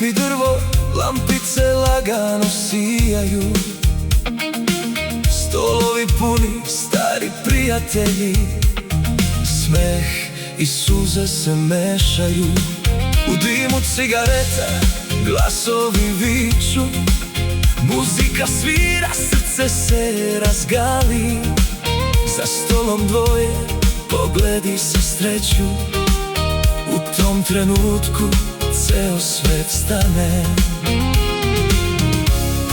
škripi drvo, lampice lagano sijaju. Stolovi puni, stari prijatelji, smeh i suze se mešaju. U dimu cigareta, glasovi viču, muzika svira, srce se razgali. Za stolom dvoje, pogledi se sreću. U tom trenutku ceo svet stane.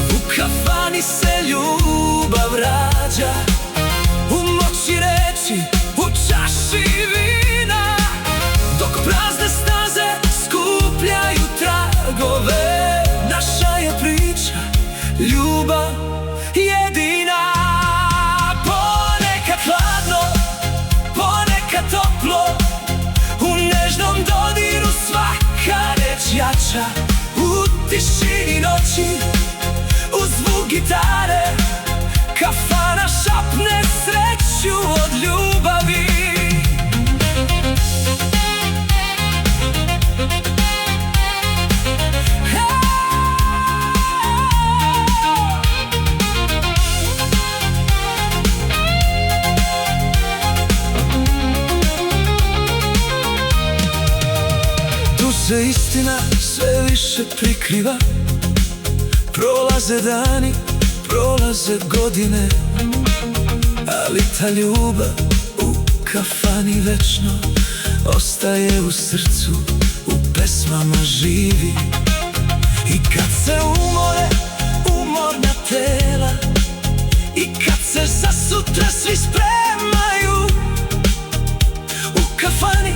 U kafani se ljubav rađa, u moći reči, u čaši vina. Dok prazne staze skupljaju tragove, naša je priča ljubav jedina. Ponekad hladno, ponekad toplo, u nežnom dodiru svaka reč jača. U tišini noći, uz zvuk gitare, kafana šapne sreću od ljubavi. Tu se istina sve više prikriva. Prolaze dani, prolaze godine, ali ta ljubav u kafani večno ostaje u srcu, u pesmama živi. I kad se umore umorna tela, i kad se za sutra svi spremaju, u kafani,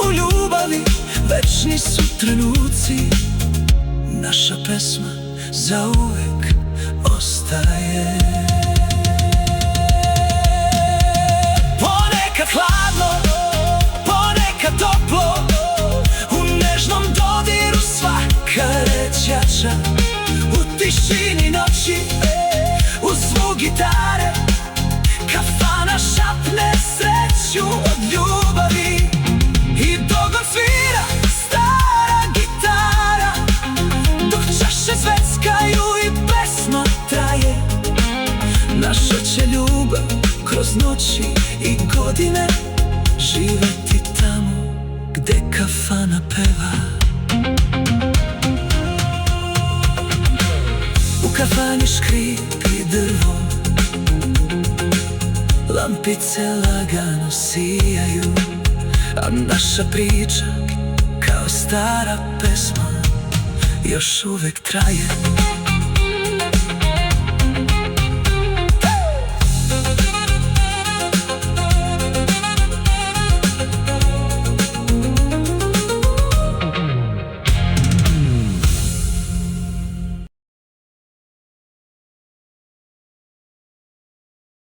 u ljubavi večni su trenuci. Naša pesma zauvek ostaje. Ponekad hladno, ponekad toplo, u nežnom dodiru svaka reč jača. U tišini noći, uz zvuk gitare, kafana šapne sreću od ljubavi. I dok god svira stara gitara, dok čaše zveckaju i pesma traje, naša će ljubav kroz noći i godine živeti tamo gde kafana peva. U kafani škripi drvo, lampice lagano sijaju, a naša priča kao stara pesma još uvek traje.